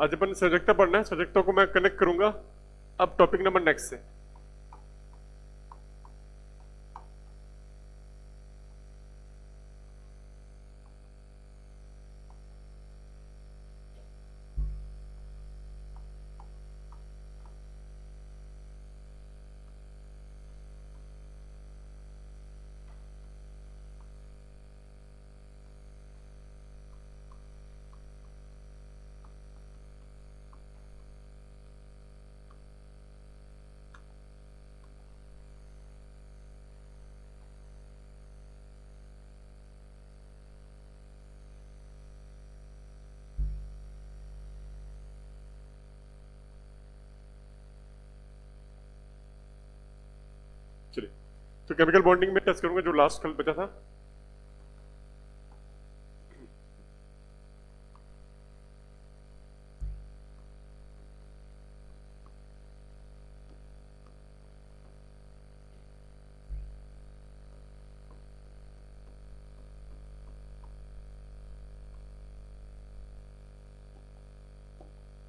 आज अपन सजगता पढ़ना है, सजगता को मैं कनेक्ट करूंगा अब टॉपिक नंबर नेक्स्ट से। चलिए, तो केमिकल बॉन्डिंग में टेस्ट करूंगा जो लास्ट कल बचा था।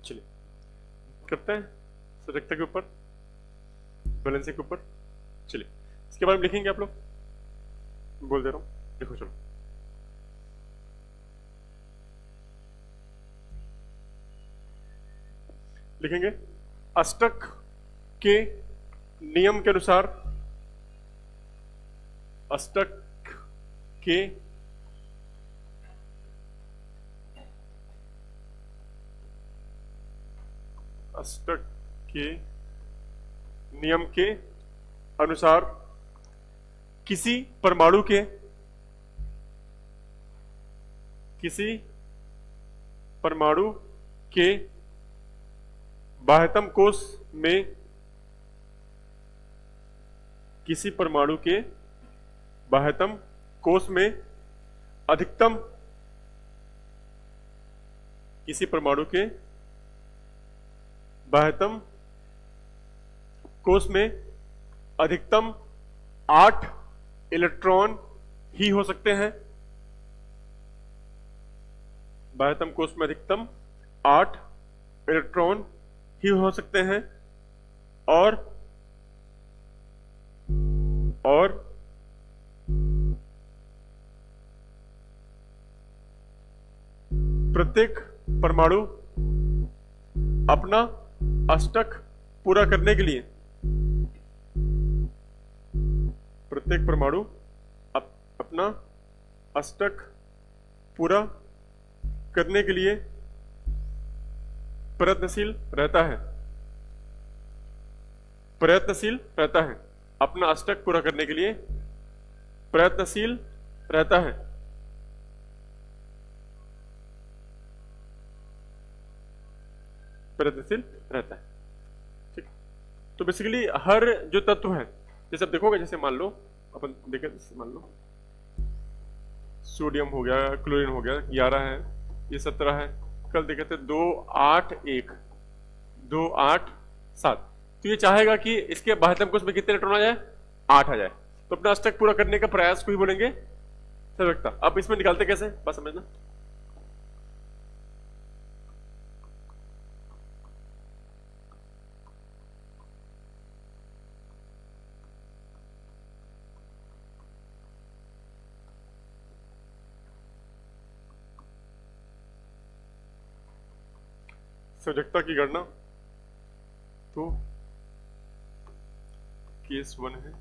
चलिए करते हैं सजगता के ऊपर, बैलेंसिंग के ऊपर। चलिए इसके बारे में लिखेंगे आप लोग, बोल दे रहा हूं, देखो चलो। लिखेंगे अष्टक के नियम के अनुसार, अष्टक के अष्टक के नियम के अनुसार किसी परमाणु के बाह्यतम कोश में, किसी परमाणु के बाह्यतम कोश में अधिकतम, किसी परमाणु के बाह्यतम कोश में अधिकतम 8 इलेक्ट्रॉन ही हो सकते हैं। बाह्यतम कोश में अधिकतम 8 इलेक्ट्रॉन ही हो सकते हैं और प्रत्येक परमाणु अपना अष्टक पूरा करने के लिए, प्रत्येक परमाणु अपना अष्टक पूरा करने के लिए प्रयत्नशील रहता है, प्रयत्नशील रहता है, अपना अष्टक पूरा करने के लिए प्रयत्नशील रहता है। प्रयत्नशील रहता है, ठीक। तो बेसिकली हर जो तत्व है, जैसे आप देखोगे, जैसे मान लो अपन देखें, मान लो सोडियम हो गया, क्लोरीन हो गया, 11 है, ये 17 है, कल देखे थे 2 8 1 2 8 7। तो ये चाहेगा कि इसके बाह्यतम कोश में कितने इलेक्ट्रॉन आ जाए, 8 आ जाए। तो अपना अष्टक पूरा करने का प्रयास को ही बोलेंगे सजगता। अब इसमें निकालते कैसे, बस समझना। सजगता की गणना तो केस 1 है,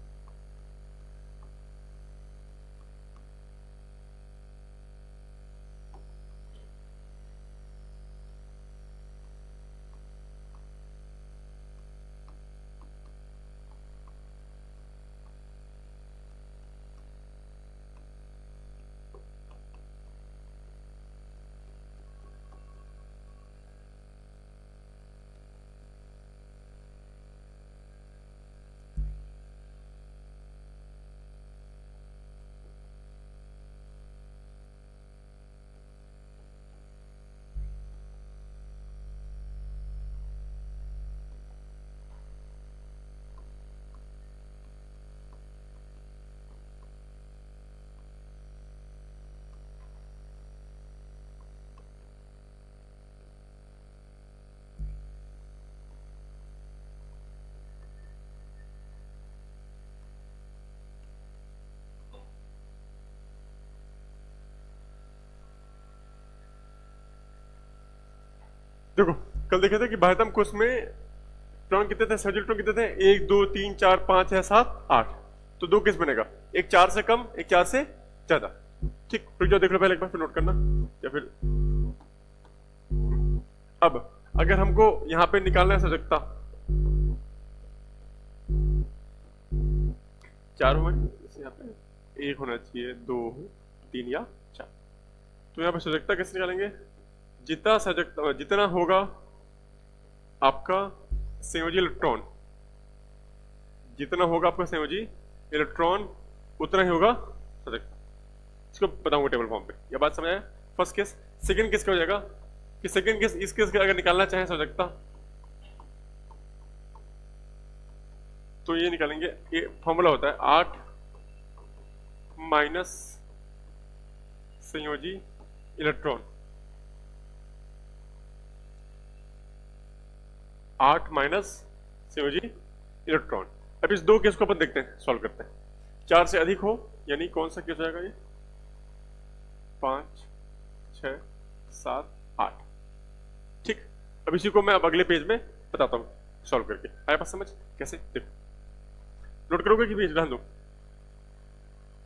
देखो कल देखे थे कि बाह्यतम कोश में इलेक्ट्रॉन कितने थे, सभी इलेक्ट्रॉन कितने थे, 1 2 3 4 5 6 7 8। तो दो केस बनेगा, एक 4 से कम, एक 4 से ज्यादा। ठीक, फिर जो देख लो पहले एक बार, फिर नोट करना। या फिर अब अगर हमको यहां पे निकालना है सजगता, 4 हो, यहाँ पे 1 होना चाहिए, 2 3 या 4। तो यहाँ पे सजगता कैसे निकालेंगे, जितना सजगता जितना होगा आपका संयोजी इलेक्ट्रॉन, जितना होगा आपका संयोजी इलेक्ट्रॉन उतना ही होगा सजगता। इसको बताऊंगा टेबल फॉर्म पे, यह बात समझ आया। First case. सेकंड केस क्या हो जाएगा कि सेकंड केस, इस केस का अगर निकालना चाहें सजगता तो ये निकालेंगे, ये फॉर्मूला होता है 8 माइनस संयोजी इलेक्ट्रॉन, 8 माइनस संयोजी इलेक्ट्रॉन। अब इस दो केस को अपन देखते हैं, सॉल्व करते हैं। 4 से अधिक हो यानी कौन सा केस हो जाएगा ये, 5 6 7 8। ठीक, अब इसी को मैं अब अगले पेज में बताता हूँ सॉल्व करके। आया बात समझ कैसे, देखो नोट करोगे कि पेज ध्यान दो,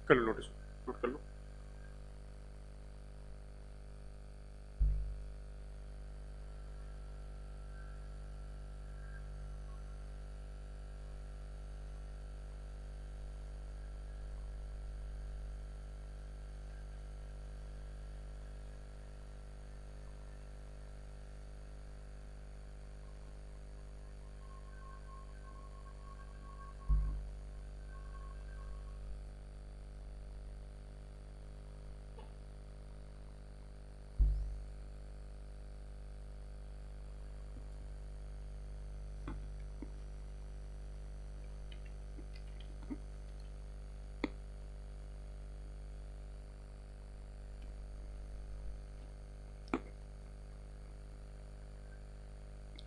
कर लो नोटिस, नोट कर लो।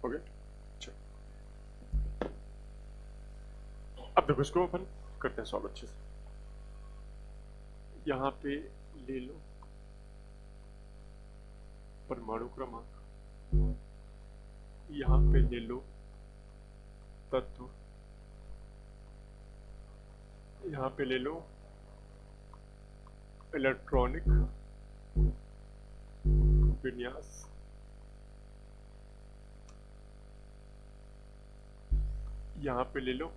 हो गया, चलो अब देखो इसको अपन करते हैं सॉल्व अच्छे से। यहां पे ले लो परमाणु क्रमांक, यहां पे ले लो तत्व, यहां पे ले लो इलेक्ट्रॉनिक विन्यास, यहां पे ले लो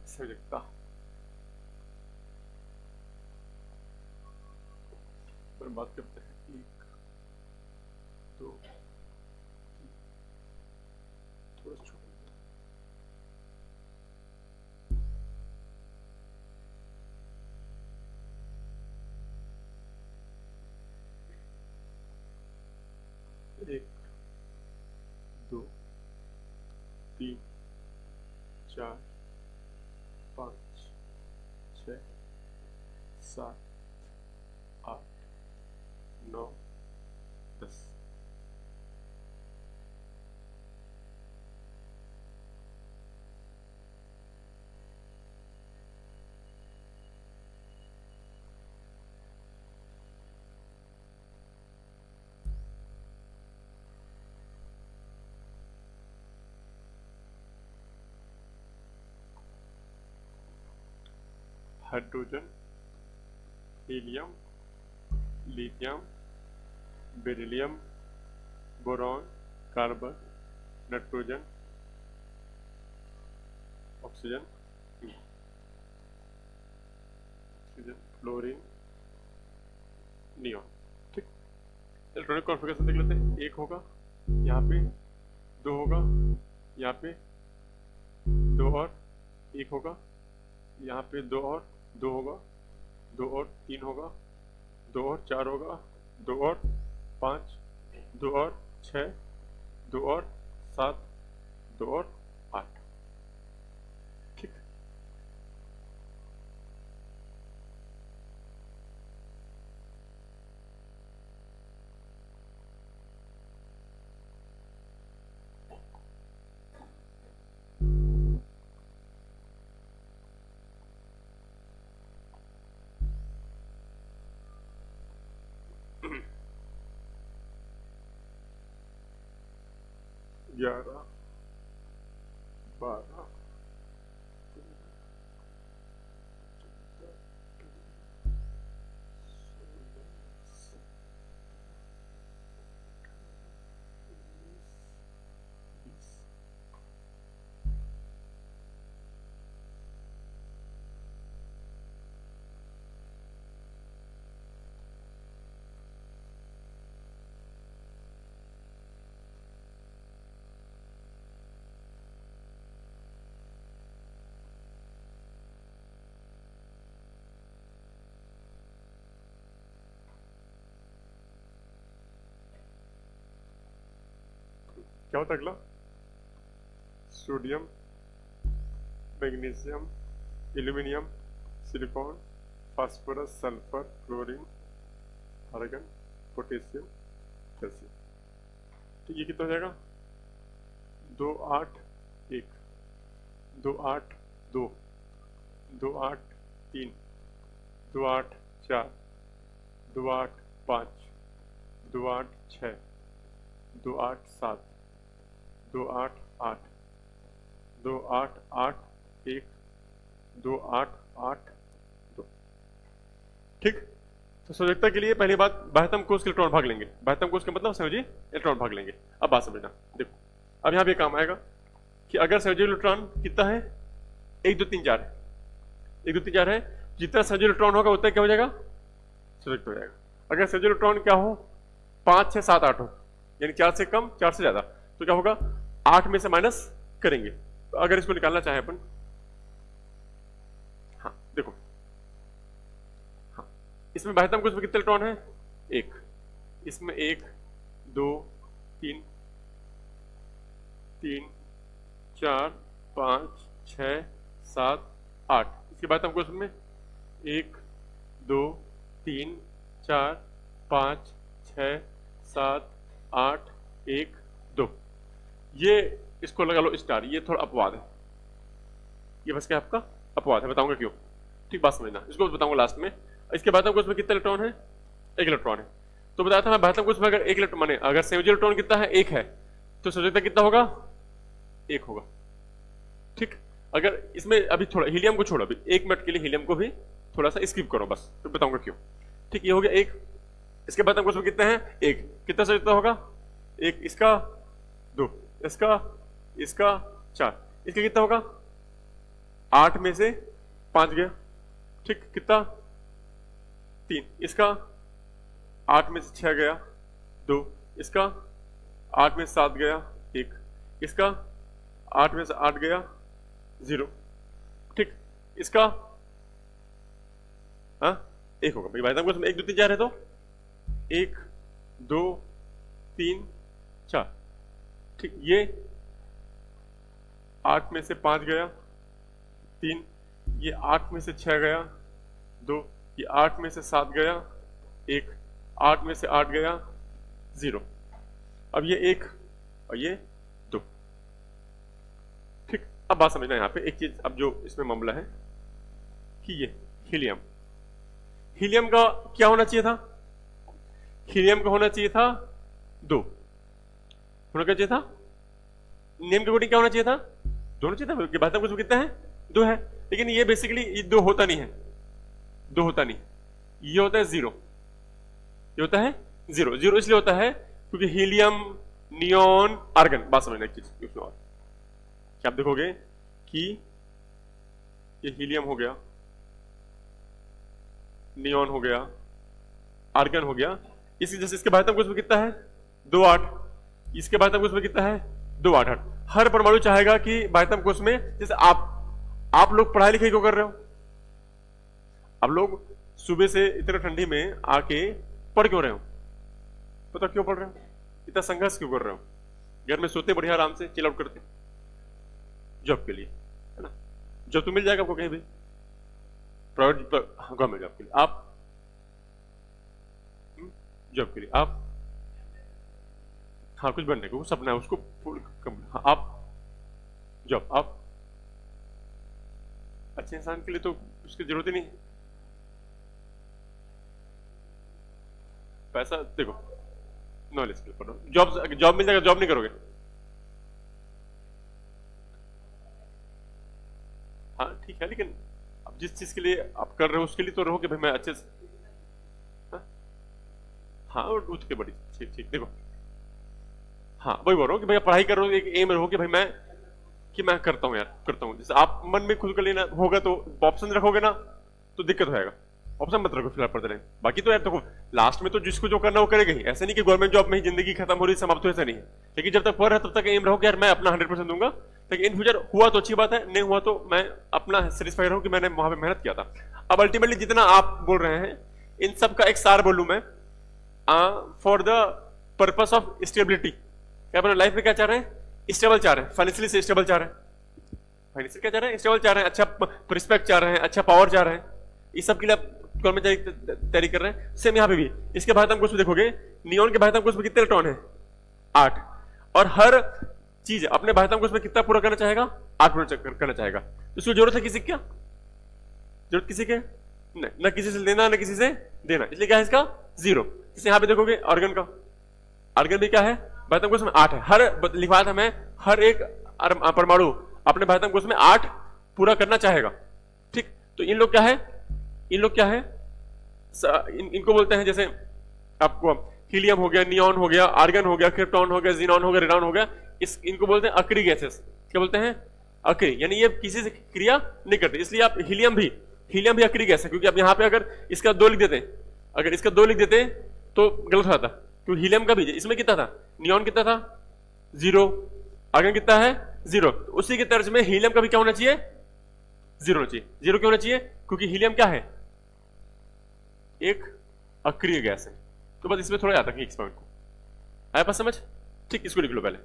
संयोजकता। पर बात करते हैं 1 2 थोड़ा छोटा, एक 2 3 4 5 6 7 8 9 10। Hydrogen, helium, lithium, beryllium, boron, carbon, nitrogen, oxygen, oxygen, fluorine, neon. ठीक, इलेक्ट्रॉनिक कॉन्फ़िगरेशन देख लेते हैं। 1 होगा यहाँ पे, 2 होगा यहाँ पे, 2 और 1 होगा यहाँ पे, 2 और 2 होगा, 2 और 3 होगा, 2 और 4 होगा, 2 और 5, 2 और 6, 2 और 7, 2 और 8। ठीक, 11 12 क्या होता है अगला? Sodium, magnesium, aluminium, silicon, phosphorus, sulphur, chlorine, argon, potassium, calcium. ठीक, ये कितना हो जाएगा? 2 8 1 2 8 2 2 8 3 2 8 4 2 8 5 2 8 6 2 8 7 2 8 8 2 8 8 1 2 8 8 2। ठीक, तो संयोजकता के लिए पहली बात बाह्यतम कोष के इलेक्ट्रॉन भाग लेंगे। बाह्यतम कोष का मतलब संयोजी इलेक्ट्रॉन भाग लेंगे। अब बात समझना, देखो अब यहां पे काम आएगा कि अगर संयोजी इलेक्ट्रॉन कितना है? 1 2 3 4 है, 1 2 3 4 है। जितना संयोजी इलेक्ट्रॉन होगा उतना क्या हो जाएगा? संयोजक हो जाएगा। अगर संयोजी इलेक्ट्रॉन क्या हो? 5 6 7 8 हो, यानी 4 से कम 4 से ज्यादा, तो क्या होगा? 8 में से माइनस करेंगे। तो अगर इसको निकालना चाहे अपन, हाँ देखो, हाँ इसमें बाह्यतम कोष में कितने इलेक्ट्रॉन है? 1। इसमें 1 2 3 3 4 5 6 7 8। इसके बाह्यतम कोष में 1 2 3 4 5 6 7 8 1 2। ये इसको लगा लो स्टार, ये थोड़ा अपवाद है, ये बस क्या आपका अपवाद है, बताऊंगा क्यों। ठीक, बात समझना, इसको बताऊंगा लास्ट में। इसके बाह्यतम कोष में कितने इलेक्ट्रॉन है? 1 इलेक्ट्रॉन है। तो बताया था मैं बाह्यतम कोष में अगर 1 इलेक्ट्रॉन माने अगर संयोजी इलेक्ट्रॉन कितना है? 1 है, तो संयोजकता कितना होगा? 1 होगा। ठीक, अगर इसमें अभी थोड़ा हीलियम को छोड़ो, अभी 1 मिनट के लिए हीलियम को भी थोड़ा सा स्किप करो बस, फिर बताऊंगा क्यों। ठीक, ये हो गया 1। इसके बाह्यतम कोष में कितने हैं? 1। कितना संयोजकता होगा? 1, इसका 2, इसका 4, इसका कितना होगा? 8 में से 5 गया। ठीक, कितना? 3। इसका 8 में से 6 गया 2, इसका 8 में से 7 गया 1, इसका 8 में से 8 गया 0। ठीक, इसका 1 होगा भाई। बाह्यतम कोष में 1 2 3 4 है, तो 1 2 3 4। ठीक, ये 8 में से 5 गया 3, ये 8 में से 6 गया 2, ये 8 में से 7 गया 1, 8 में से 8 गया 0। अब ये 1 और ये 2। ठीक, अब बात समझना यहाँ पे एक चीज, अब जो इसमें मामला है कि ये हीलियम, हीलियम का क्या होना चाहिए था? हीलियम का होना चाहिए था 2, होना क्या चाहिए था? नेम के अकॉर्डिंग क्या होना चाहिए था? 2 होना चाहिए था। बाह्यतम कोष में कितना है? 2 है। लेकिन ये बेसिकली ये 2 होता नहीं है, 2 होता नहीं, ये होता है 0, ये होता है 0। 0 इसलिए होता है क्योंकि हीलियम, नियॉन, आर्गन, बात समझना एक चीज उसमें और क्या आप देखोगे कि ये हीलियम हो गया, नियॉन हो गया, आर्गन हो गया। इसी जैसे इसके बाह्यतम कोष में कितना है? 2 8। इसके बाह्यतम कोष में कितना है? 2 8 8। हर परमाणु चाहेगा कि बाह्यतम कोष में, जैसे आप लोग पढ़ाई लिखाई क्यों कर रहे हो? आप लोग सुबह से इतने ठंडी में आके पढ़ क्यों रहे हो? पता क्यों पढ़ रहे हो? इतना संघर्ष क्यों कर रहे हो? घर में सोते बढ़िया आराम से चिल आउट करते, जॉब के लिए, है ना? जॉब तो मिल जाएगा आपको कहीं भी, प्राइवेट गवर्नमेंट जॉब के लिए। आप जॉब के लिए आप, हाँ कुछ बनने को सपना है उसको, हाँ, आप जॉब, आप अच्छे इंसान के लिए तो उसकी जरूरत ही नहीं है। पैसा देखो नॉलेज के लिए पढ़ो, जॉब मिल जाएगा, जॉब नहीं करोगे, हाँ ठीक है, लेकिन अब जिस चीज के लिए आप कर रहे हो उसके लिए तो रहो कि भाई मैं अच्छे से, हाँ उठ के बड़ी, ठीक ठीक देखो, हाँ वही बोल रहा हूँ कि भैया पढ़ाई कर रहे हो, एक एम रहो कि भाई मैं करता हूँ यार, करता हूँ। जैसे आप मन में खुद कर लेना होगा तो ऑप्शन रखोगे ना तो दिक्कत होगा, ऑप्शन मत रखो फिलहाल पढ़ते रहे। बाकी तो यार देखो लास्ट में तो जिसको जो करना वो करेगा ही, ऐसा नहीं कि गवर्नमेंट जॉब में ही जिंदगी खत्म हो रही समाप्त हो, ऐसा नहीं है। लेकिन जब तक पढ़ रहा है तब तक एम रहो कि यार मैं अपना 100% दूंगा, लेकिन इन फ्यूचर हुआ तो अच्छी बात है, नहीं हुआ तो मैं अपना सेटिस्फाई रहूं कि मैंने वहां पे मेहनत किया था। अब अल्टीमेटली जितना आप बोल रहे हैं इन सब का एक सार बोलूं मैं, for the purpose of stability, क्या अपना लाइफ में क्या चाह रहे हैं, स्टेबल चाह रहे हैं, फाइनेंशियली से स्टेबल चाह रहे हैं, फाइनेंशियल क्या चाह रहे हैं, स्टेबल चाह रहे हैं, अच्छा रिस्पेक्ट चाह रहे हैं, अच्छा पावर चाह रहे हैं, इस सब के लिए गवर्नमेंट तैयारी कर रहे हैं। सेम यहाँ पे भी इसके भारतम कोश में देखोगे, नियॉन के भारतम कोश में कितने इलेक्ट्रॉन है, 8, और हर चीज अपने भारतम कोश में कितना पूरा करना चाहेगा, 8 पूरा करना चाहेगा। इसको जरूरत है किसी क्या, जरूरत किसी के नहीं, न किसी से लेना न किसी से देना, इसलिए क्या है इसका 0। जैसे यहाँ पे देखोगे ऑर्गन का, ऑर्गन भी क्या है भारतम कोश में 8 है, हर लिखा था मैं हर एक परमाणु अपने भारतम कोश में 8 पूरा करना चाहेगा, ठीक। तो इन लोग क्या है, इन लोग क्या है, इनको बोलते हैं जैसे आपको हीलियम हो गया, नियॉन हो गया, आर्गन हो गया, क्रिप्टॉन हो गया, जीनॉन हो गया, रेडॉन हो गया, इनको बोलते हैं अक्री गैसेस। क्या बोलते हैं, अक्री, यानी ये किसी से क्रिया नहीं करते, इसलिए आप हीलियम भी अक्री गैस है, क्योंकि आप यहाँ पे अगर इसका 2 लिख देते, अगर इसका 2 लिख देते तो गलत होता, क्योंकि हीलियम का भी इसमें कितना था, नियॉन कितना था 0, आर्गन कितना है 0, उसी के तर्ज में हीलियम का भी क्या होना चाहिए 0 होना चाहिए। 0 क्यों होना चाहिए, क्योंकि हीलियम क्या है, एक अक्रिय गैस है। तो बस इसमें थोड़ा याद रखिए इस पॉइंट को, आया पास समझ, ठीक। इसको लिख लो पहले,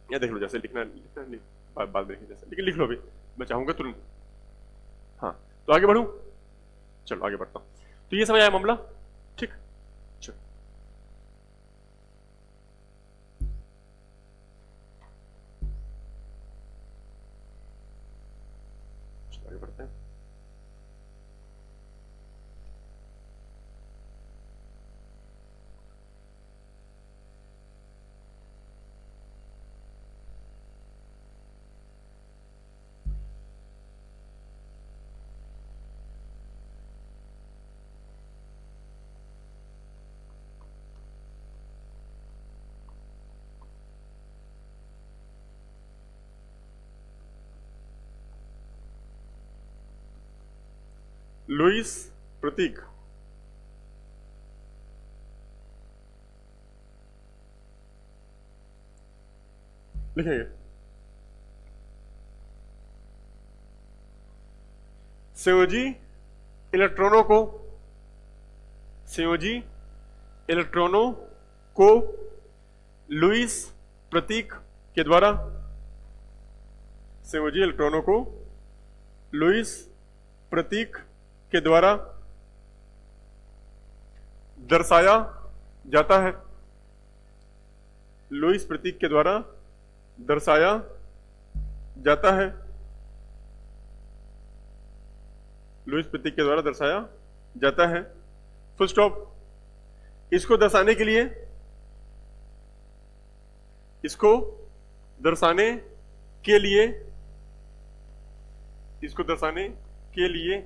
या देख लो जैसे लिखना नहीं, बात देखिए जैसे, लेकिन लिख लो अभी, मैं चाहूंगा तुरंत। हाँ तो आगे बढ़ूं, चलो आगे बढ़ता हूं। तो ये समझ आया मामला, ठीक, चलो आगे बढ़ते हैं। लुईस प्रतीक, लिखेंगे संयोजी इलेक्ट्रॉनों को लुईस प्रतीक के द्वारा, संयोजी इलेक्ट्रॉनों को लुईस प्रतीक के द्वारा दर्शाया जाता है, लुईस प्रतीक के द्वारा दर्शाया जाता है, लुईस प्रतीक के द्वारा दर्शाया जाता है, फुल स्टॉप। इसको दर्शाने के लिए, इसको दर्शाने के लिए, इसको दर्शाने के लिए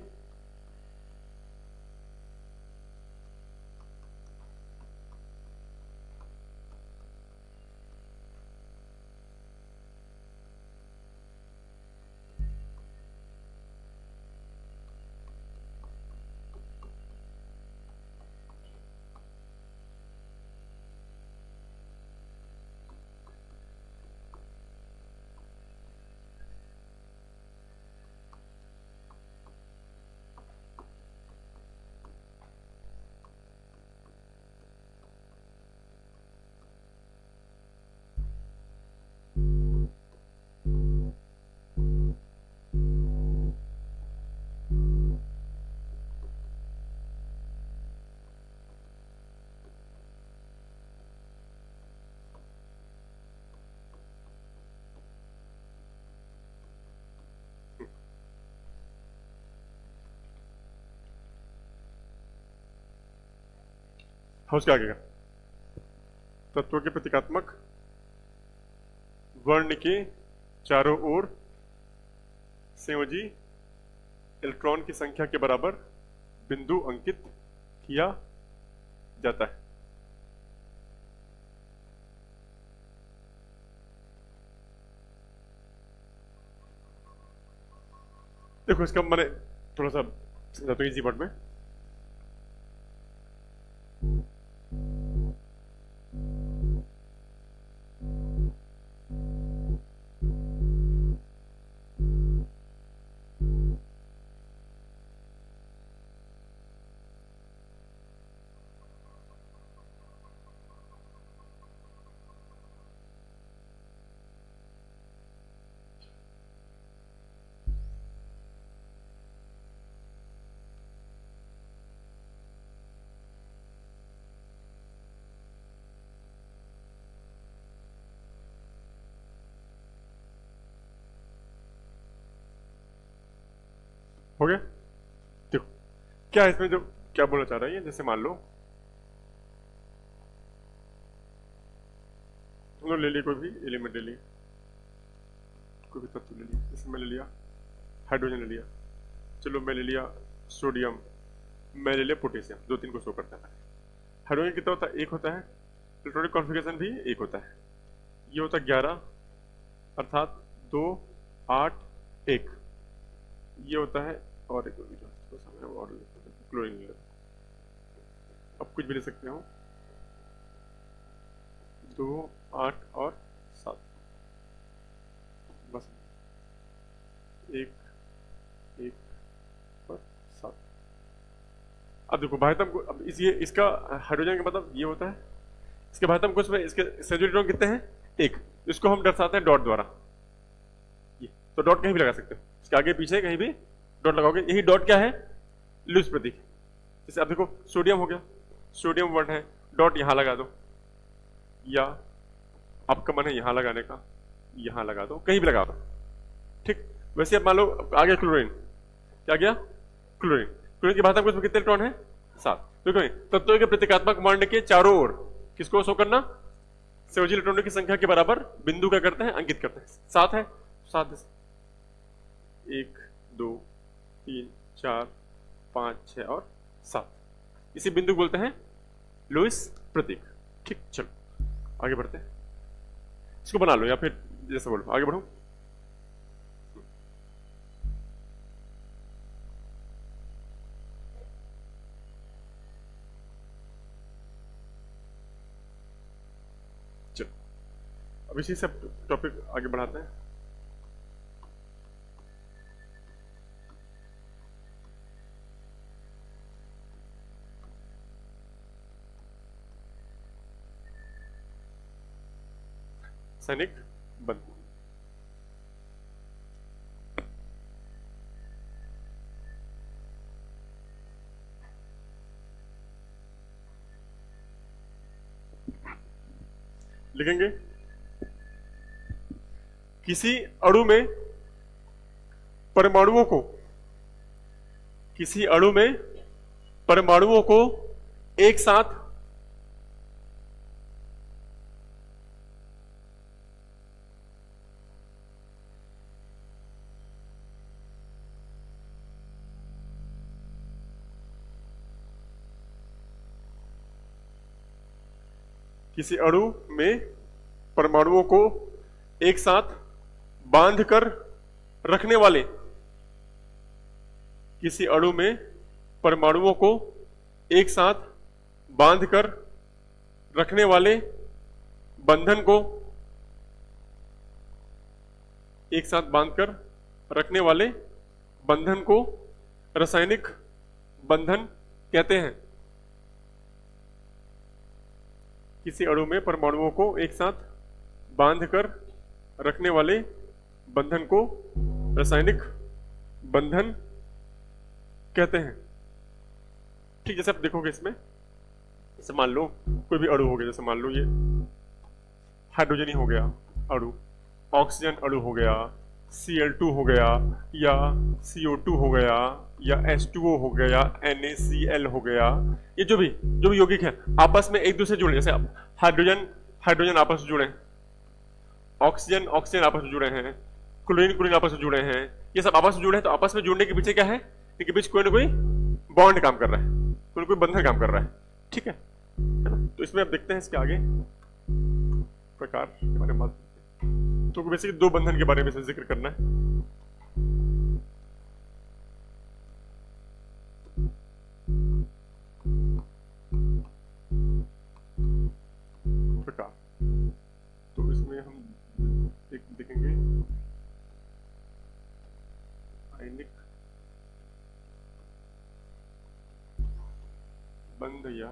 उसके आगे का तत्व के प्रतीकात्मक वर्ण के चारों ओर संयोजी इलेक्ट्रॉन की संख्या के बराबर बिंदु अंकित किया जाता है। देखो इसका मैंने थोड़ा सा समझाता हूँ इजी वर्ड में। हो गया? देखो क्या इसमें जो क्या बोलना चाह रहा है, जैसे मान लो हम लोग ले लिए कोई भी एलिमेंट ले लिए, कोई भी तत्व ले लिया, जैसे मैं ले लिया हाइड्रोजन ले लिया, चलो मैं ले लिया सोडियम, मैं ले लिया पोटेशियम, दो तीन को शो करता है। हाइड्रोजन कितना होता है? एक होता है। इलेक्ट्रॉनिक कॉन्फ़िगरेशन भी एक होता है। ये होता है 11 अर्थात 2 8 1। ये होता है और एक और क्लोरीन ले, अब कुछ भी ले सकते हो, 2 8 और 7, बस 1 1 और 7। अब देखो भाइतम को, अब इसका हाइड्रोजन का मतलब ये होता है, इसके भाइतम कोश में इसके सेजुलर इलेक्ट्रॉन कितने हैं? 1। इसको हम दर्शाते हैं डॉट द्वारा। ये तो डॉट कहीं भी लगा सकते हो, इसके आगे पीछे कहीं भी डॉट लगाओगे। यही डॉट क्या है? लुईस प्रतीक। जैसे अब देखो सोडियम हो गया, सोडियम 1 है, डॉट यहां लगा दो, या आपका मन है यहां लगाने का, यहां लगा दो, कहीं भी लगा दो, ठीक। वैसे अब मान लो आ गया क्लोरीन, क्या गया? क्लोरीन। क्लोरीन की भाषा में कितने इलेक्ट्रॉन है? 7। देखो तत्वों के प्रतीकात्मक मांड के चारों ओर किसको शो करना? संयोजी इलेक्ट्रॉनों की संख्या के बराबर बिंदु क्या करते हैं? अंकित करते हैं। 7 है, 7 1 2 3 4 5 6 और 7, इसी बिंदु बोलते हैं लुईस प्रतीक, ठीक। चलो आगे बढ़ते हैं, इसको बना लो या फिर जैसे बोलो, आगे बढ़ो। चलो अब इसी से टॉपिक आगे बढ़ाते हैं। सैनिक बंधु, लिखेंगे किसी अणु में परमाणुओं को, किसी अणु में परमाणुओं को एक साथ किसी अणु में परमाणुओं को एक साथ बांधकर रखने वाले, किसी अणु में परमाणुओं को एक साथ बांधकर रखने वाले बंधन को, एक साथ बांधकर रखने वाले बंधन को रासायनिक बंधन कहते हैं। किसी अणु में परमाणुओं को एक साथ बांधकर रखने वाले बंधन को रासायनिक बंधन कहते हैं, ठीक। जैसे आप देखोगे इसमें, जैसे मान लो कोई भी अणु हो गया, जैसे मान लो ये हाइड्रोजन ही हो गया अणु, ऑक्सीजन अणु हो गया, Cl2 हो गया, या CO2 हो गया, या H2O हो गया, NaCl हो गया, ये जो भी यौगिक है आपस में एक दूसरे जुड़े, जैसे हाइड्रोजन आपस में जुड़े, ऑक्सीजन आपस में जुड़े हैं, क्लोरीन क्लोरीन आपस में जुड़े हैं, ये सब आपस में जुड़े हैं, तो आपस में जुड़ने के पीछे क्या है, इनके बीच कोई ना कोई बॉन्ड काम कर रहा है, कोई ना कोई बंधन काम कर रहा है, ठीक है ना। तो इसमें अब देखते हैं इसके आगे प्रकार के बारे में बात करते हैं। तो बेसिकली दो बंधन के बारे में जिक्र करना है। प्रकार, तो इसमें हम देखेंगे आयनिक बंध या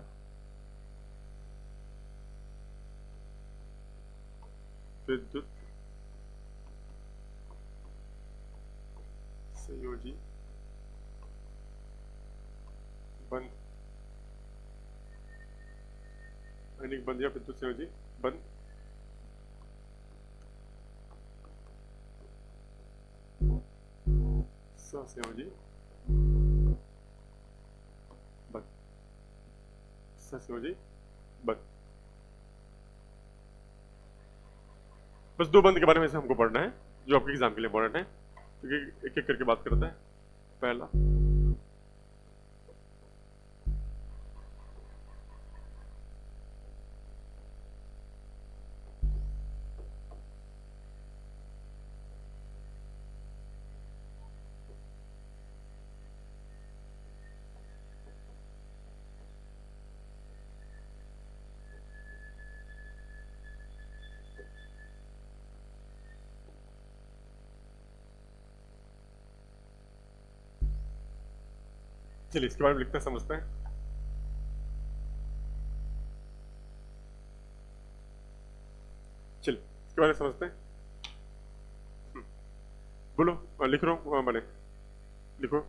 विद्युत संयोजी बंध, आयनिक बंध या विद्युत संयोजी बंध, सहसंयोजी बंध, सहसंयोजी बंध। बस दो बंध के बारे में से हमको पढ़ना है जो आपके एग्जाम के लिए इंपॉर्टेंट है, क्योंकि एक एक करके बात करता है। पहला चलिए इसके बारे में लिखते हैं, समझते हैं। चलिए इसके बारे में समझते हैं। बोलो, लिख रहा हूँ, बने लिखो।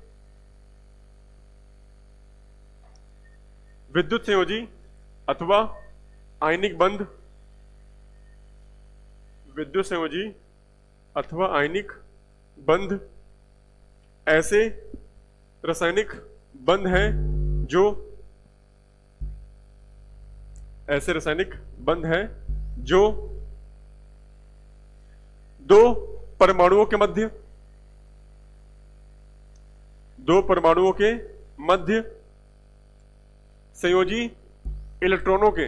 विद्युत संयोजी अथवा आयनिक बंध, विद्युत संयोजी अथवा आयनिक बंध ऐसे रासायनिक बंध हैं जो, ऐसे रासायनिक बंध हैं जो दो परमाणुओं के मध्य, दो परमाणुओं के मध्य संयोजी इलेक्ट्रॉनों के,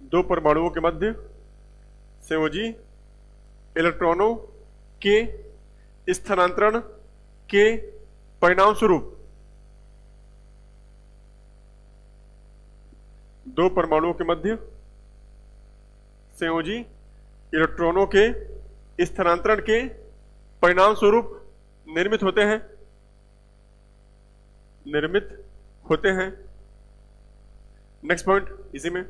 दो परमाणुओं के मध्य संयोजी इलेक्ट्रॉनों के स्थानांतरण के परिणाम स्वरूप, दो परमाणुओं के मध्य संयोजी इलेक्ट्रॉनों के स्थानांतरण के परिणाम स्वरूप निर्मित होते हैं, निर्मित होते हैं। नेक्स्ट पॉइंट इसी में,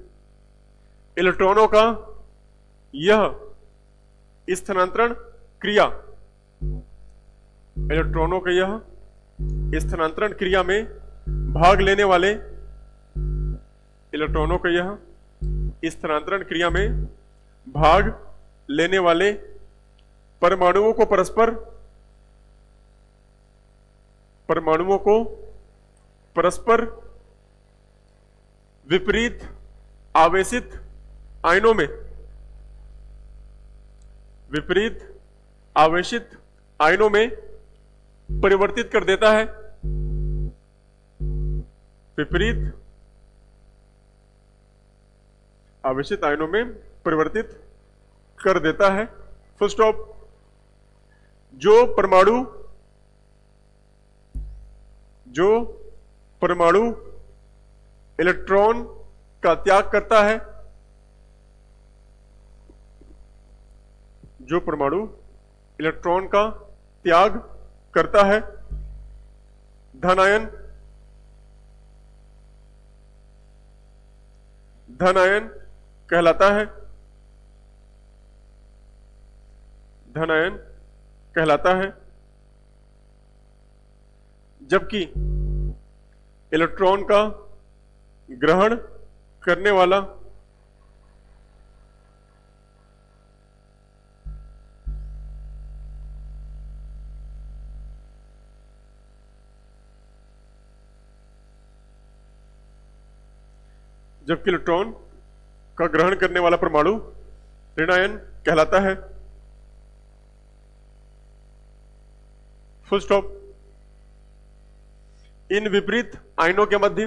इलेक्ट्रॉनों का यह स्थानांतरण क्रिया, इलेक्ट्रॉनों का यह स्थानांतरण क्रिया में भाग लेने वाले, इलेक्ट्रॉनों का यह स्थानांतरण क्रिया में भाग लेने वाले परमाणुओं को परस्पर, परमाणुओं को परस्पर विपरीत आवेशित आयनों में, विपरीत आवेशित आयनों में परिवर्तित कर देता है, विपरीत आवेशित आयनों में परिवर्तित कर देता है। Full stop. जो परमाणु इलेक्ट्रॉन का त्याग करता है, जो परमाणु इलेक्ट्रॉन का त्याग करता है, धनायन, धनायन कहलाता है, धनायन कहलाता है। जबकि इलेक्ट्रॉन का ग्रहण करने वाला जबकि इलेक्ट्रॉन का ग्रहण करने वाला परमाणु ऋणायन कहलाता है। Full stop. इन विपरीत आयनों के मध्य,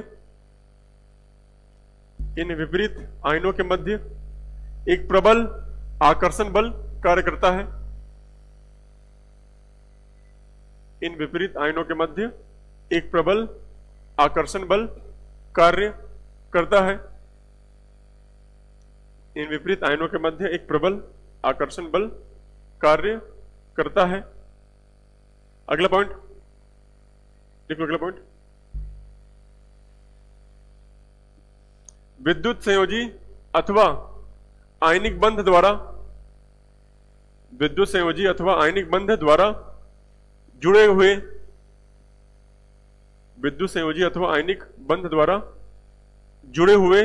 इन विपरीत आयनों के मध्य एक प्रबल आकर्षण बल कार्य करता है। इन विपरीत आयनों के मध्य एक प्रबल आकर्षण बल कार्य करता है। इन विपरीत आयनों के मध्य एक प्रबल आकर्षण बल कार्य करता है। अगला पॉइंट देखो, अगला पॉइंट, विद्युत संयोजी अथवा आयनिक बंध द्वारा, विद्युत संयोजी अथवा आयनिक बंध द्वारा जुड़े हुए, विद्युत संयोजी अथवा आयनिक बंध द्वारा जुड़े हुए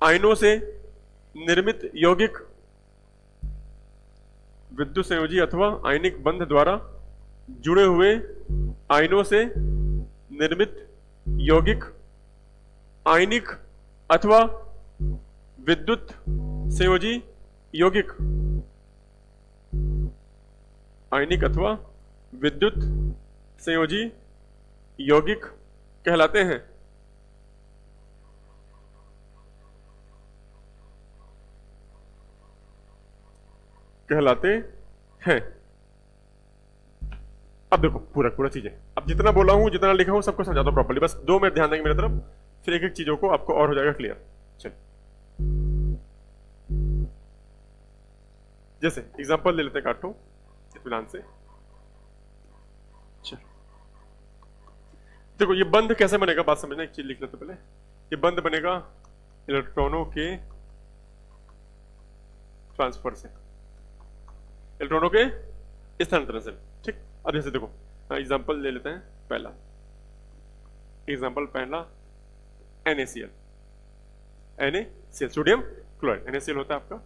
आयनों से निर्मित यौगिक, विद्युत संयोजी अथवा आयनिक बंध द्वारा जुड़े हुए आयनों से निर्मित यौगिक आयनिक अथवा विद्युत संयोजी यौगिक, आयनिक अथवा विद्युत संयोजी यौगिक कहलाते हैं। कहलाते हैं। अब देखो पूरा पूरा चीजें, अब जितना बोला हूं जितना लिखा हूं सबको समझाता हूं प्रॉपर्ली, बस 2 मिनट ध्यान देंगे मेरी तरफ, फिर एक एक चीजों को आपको और हो जाएगा क्लियर। चलिए जैसे एग्जांपल ले लेते हैं, काटो इत्मीनान से। चलो देखो ये बंध कैसे बनेगा, बात समझना, एक चीज लिख लेते पहले। ये बंध बनेगा इलेक्ट्रॉनों के ट्रांसफर से, इलेक्ट्रॉनों के स्थानांतरण से। ठीक, अब जैसे देखो एग्जांपल ले लेते हैं पहला, एग्जांपल पहला NaCl, NaCl sodium chloride, NaCl होता है आपका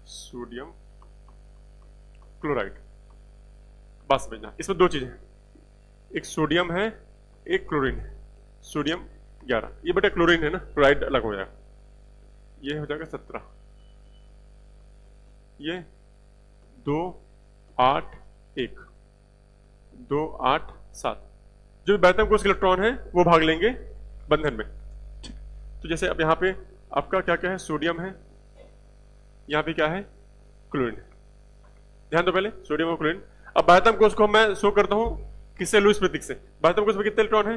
सोडियम क्लोराइड। बात समझना, इसमें 2 चीजें हैं, एक सोडियम है एक क्लोरीन है, सोडियम 11, ये बेटा क्लोरीन है ना, क्लोराइड अलग हो जाएगा, ये हो जाएगा 17, ये 2 8 1 2 8 7, जो बैतम कोष इलेक्ट्रॉन है वो भाग लेंगे बंधन में। ठीक, तो जैसे अब यहां पे आपका क्या क्या है, सोडियम है, यहां पे क्या है, क्लोरीन है। ध्यान दो पहले, सोडियम और क्लोरीन। अब बाह्यतम कोष को मैं शो करता हूं किससे, लुईस प्रतीक से। बाह्यतम कोष में कितने इलेक्ट्रॉन है,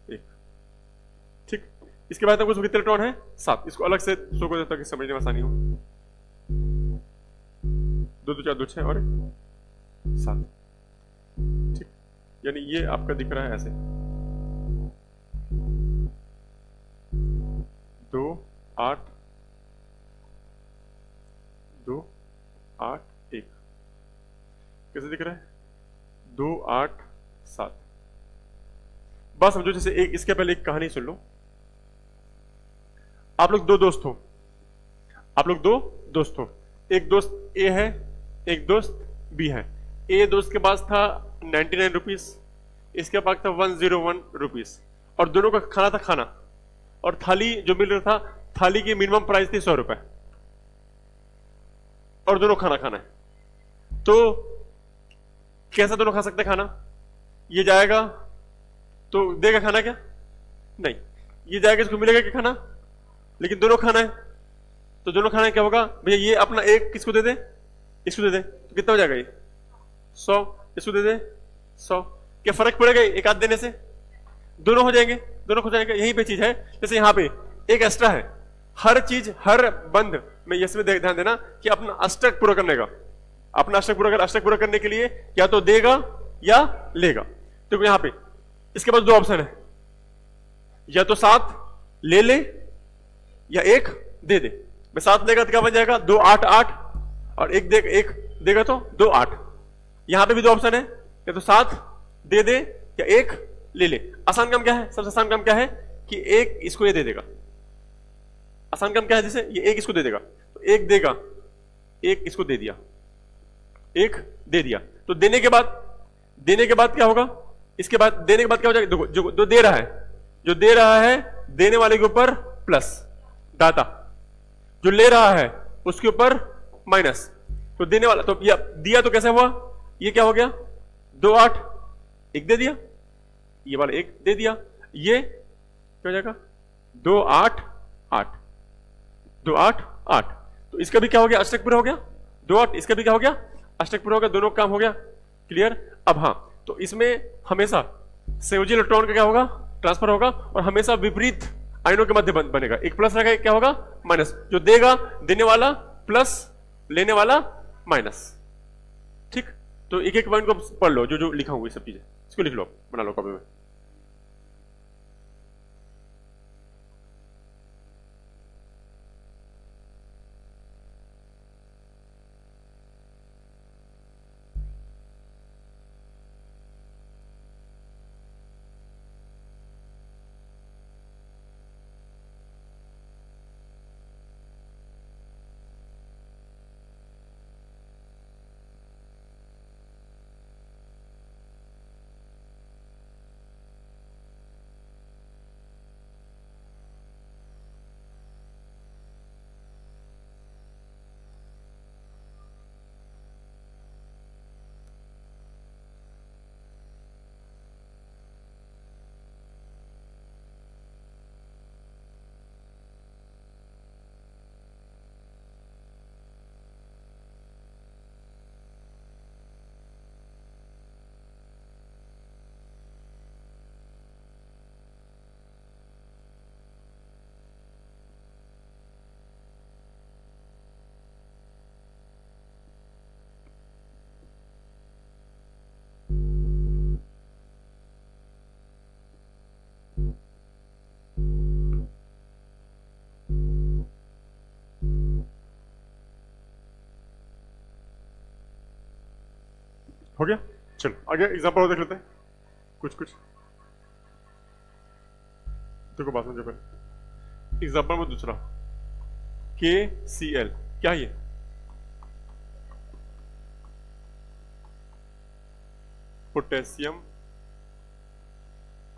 1। ठीक, इसके बाह्यतम कोष में कितने इलेक्ट्रॉन है, 7। इसको अलग से शो कर देता कि समझने में आसानी हो। 2 2 4 2 6 और 7। ठीक, यानी ये आपका दिख रहा है ऐसे 2 8 2 8 1। कैसे दिख रहा है, 2 8 7। बस समझो, जैसे एक इसके पहले एक कहानी सुन लो। आप लोग 2 दोस्त हो, आप लोग 2 दोस्त हो, एक दोस्त ए है एक दोस्त बी है। ए दोस्त के पास था 99 रुपीज, इसके पास था 101 रुपीज, और दोनों का खाना था खाना, और थाली जो मिल रहा था, थाली की मिनिमम प्राइस थी 100 रुपए, और दोनों खाना खाना है। तो कैसा दोनों खा सकते खाना, ये जाएगा तो देगा खाना क्या, नहीं, ये जाएगा इसको मिलेगा क्या खाना, लेकिन दोनों खाना है, तो दोनों खाना है, क्या होगा भैया, ये अपना एक किसको दे दे, इसको दे दे, तो कितना हो जाएगा ये 100, इसको दे दे 100, क्या फर्क पड़ेगा एक आध देने से, दोनों हो जाएंगे, दोनों हो जाएंगे। यहीं पे चीज है, जैसे यहां पे एक एक्स्ट्रा है, हर चीज हर बंध में इसमें ध्यान देना कि अपना अष्टक पूरा करने का, अपना अष्टक पूरा करने के लिए या तो देगा या लेगा। तो यहां पे इसके पास 2 ऑप्शन है, या तो 7 ले ले या 1 दे दे। 7 लेगा तो क्या बन जाएगा, 2 8 8, और 1 देगा तो 2 8। यहां पे भी 2 ऑप्शन है, या तो 7 दे दे या 1 ले ले। आसान काम क्या है, सबसे आसान काम क्या है कि 1 इसको ये दे देगा। आसान काम क्या है, जैसे ये 1 इसको दे देगा, तो 1 देगा, 1 इसको दे दिया, 1 दे दिया। तो देने के बाद क्या होगा, इसके बाद देने के बाद क्या हो जाएगा, देखो जो दे रहा है देने वाले के ऊपर प्लस दाता, जो ले रहा है उसके ऊपर माइनस। तो देने वाला तो ये दिया तो कैसे हुआ, ये क्या हो गया 2 8 1 दे दिया, ये वाला 1 दे दिया, ये क्या हो जाएगा 2 8 8 2 8 8। तो इसका भी क्या हो गया अष्टक पूरा हो गया 2 8, इसका भी क्या हो गया अष्टक पूरा हो गया, दोनों काम हो गया। क्लियर। अब हाँ, तो इसमें हमेशा संयोजी इलेक्ट्रॉन का क्या होगा ट्रांसफर होगा, और हमेशा विपरीत आयनों के मध्य बनेगा, एक प्लस रहेगा एक क्या होगा माइनस, जो देगा देने वाला प्लस लेने वाला माइनस। ठीक, तो एक एक पॉइंट को पढ़ लो, जो जो लिखा हुआ ये सब चीजें इसको लिख लो, बना लो कॉपी में। हो गया, चलो आगे एग्जांपल और देख लेते हैं कुछ कुछ। देखो बात समझो पहले, एग्जांपल में दूसरा KCl, क्या ये पोटेशियम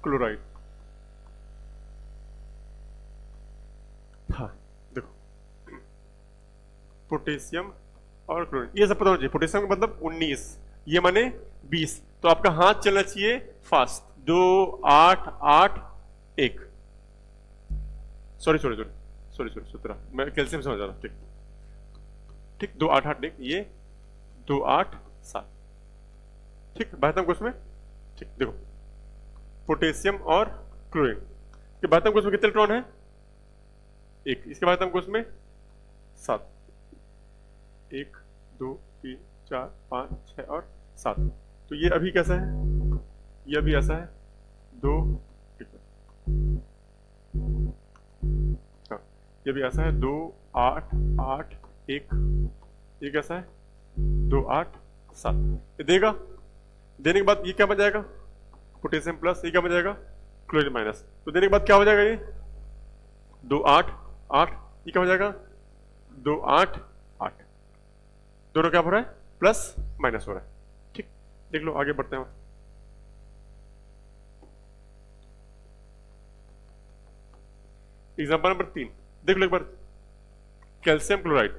क्लोराइड। हाँ देखो पोटेशियम और क्लोरीन, ये सब पता होना चाहिए। पोटेशियम का मतलब 19, ये माने 20, तो आपका हाथ चलना चाहिए फास्ट, 2 8 8 1, सॉरी 17, मैं कैल्शियम समझ रहा था। ठीक ठीक, 2 8 8 1, ये 2 8 7। ठीक, बाह्यतम कोश में। ठीक, देखो पोटेशियम और क्लोरीन के बाह्यतम कोश में कितने इलेक्ट्रॉन है 1, इसके बाह्यतम कोश में 7, 1 2 3 4 5 6 और 7। तो ये अभी कैसा है, ये अभी ऐसा है 2, हाँ ये भी ऐसा है 2 8 8 1, ये कैसा है 2 8 7। ये देगा, देने के बाद ये क्या बन जाएगा पोटेशियम प्लस, ये क्या बन जाएगा क्लोरीन माइनस। तो देने के बाद क्या हो जाएगा ये 2 8 8, ये क्या हो जाएगा 2 8 8, दोनों क्या हो रहा है प्लस माइनस हो रहा है। ठीक, देख लो आगे बढ़ते हैं। एग्जांपल नंबर 3 देख लो एक बार, कैल्शियम क्लोराइड,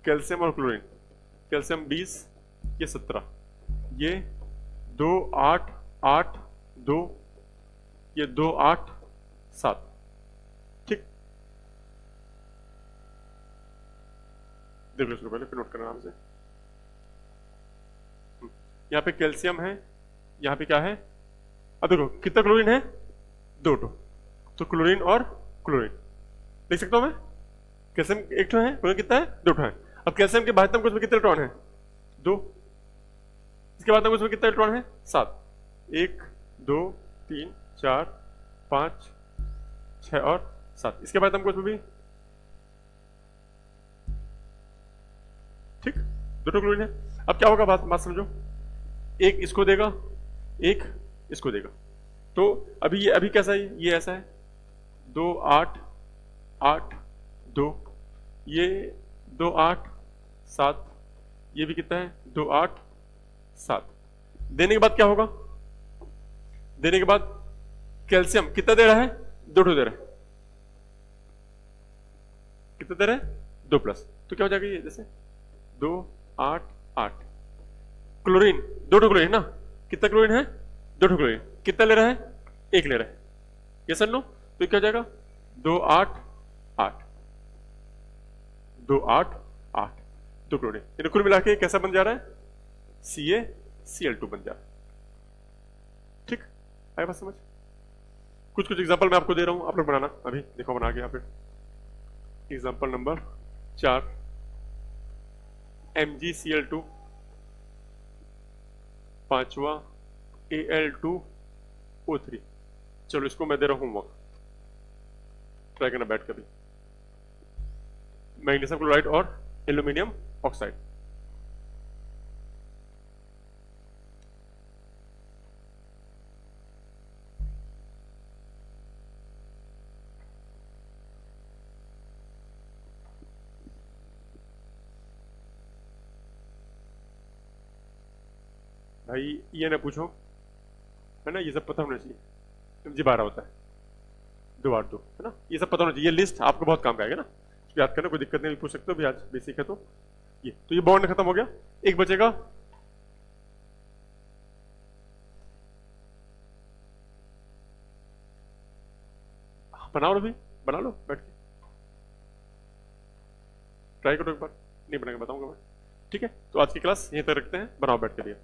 कैल्शियम और क्लोरीन, कैल्शियम 20, ये 17, ये 2 8 8 2, ये 2 8 7। ठीक, देख लो इसको पहले फिर नोट करना आराम से। यहाँ पे कैल्शियम है, यहाँ पे क्या है, अब देखो कितना क्लोरीन है 2 तो क्लोरीन और क्लोरीन लिख सकता हूं मैं। कैल्शियम 1 है, क्लोरीन कितना है 2 है। अब कैल्शियम के बाह्यतम कोश में कितने इलेक्ट्रॉन है 2, इसके बाह्यतम कोश में कितने इलेक्ट्रॉन है 7, 1 2 3 4 5 6 और 7, इसके बाह्यतम कोश में भी ठीक 2 क्लोरीन है। अब क्या होगा बात समझो, एक इसको देगा एक इसको देगा, तो अभी ये अभी कैसा है, ये ऐसा है 2 8 8 2, ये 2 8 7, ये भी कितना है 2 8 7। देने के बाद क्या होगा, देने के बाद कैल्शियम कितना दे रहा है 2 दे रहा है, कितना दे रहा है 2 प्लस, तो क्या हो जाएगा ये जैसे 2 8 8। क्लोरीन, 2 क्लोरीन ना, कितना क्लोरीन है? 2 क्लोरीन। कितना ले रहा है? 1 ले रहा है। ये सर नो, तो क्या हो जाएगा? 2 8 8, 2 8 8, 2 क्लोरीन। इन्हें कुल मिला के कैसा बन जा रहा है? CaCl2 बन जा रहा है। ठीक, आया बात समझ? कुछ कुछ एग्जांपल मैं आपको दे रहा हूं, आप लोग बनाना। अभी देखो बना के, फिर एग्जांपल नंबर 4, MgCl2, 5वां Al2O3। चलो इसको मैं दे रहा हूं होमवर्क, ट्राई करना बैठ कर भी। मैग्नीशियम क्लोराइड और एल्यूमिनियम ऑक्साइड। भाई ये ना पूछो, है ना, ये सब पता होना चाहिए। Mg12 होता है 2 8 2, है ना, ये सब पता होना चाहिए। ये लिस्ट आपको बहुत काम का आएगा ना, इसको याद करना, कोई दिक्कत नहीं, पूछ सकते हो भी आज बेसिक है तो। ये बॉन्ड खत्म हो गया, एक बचेगा बना लो, भी बना लो बैठ के, ट्राई करो एक बार। नहीं बनाएगा बताऊंगा मैं। ठीक है, तो आज की क्लास यहीं तक रखते हैं, बनाओ बैठ के लिए।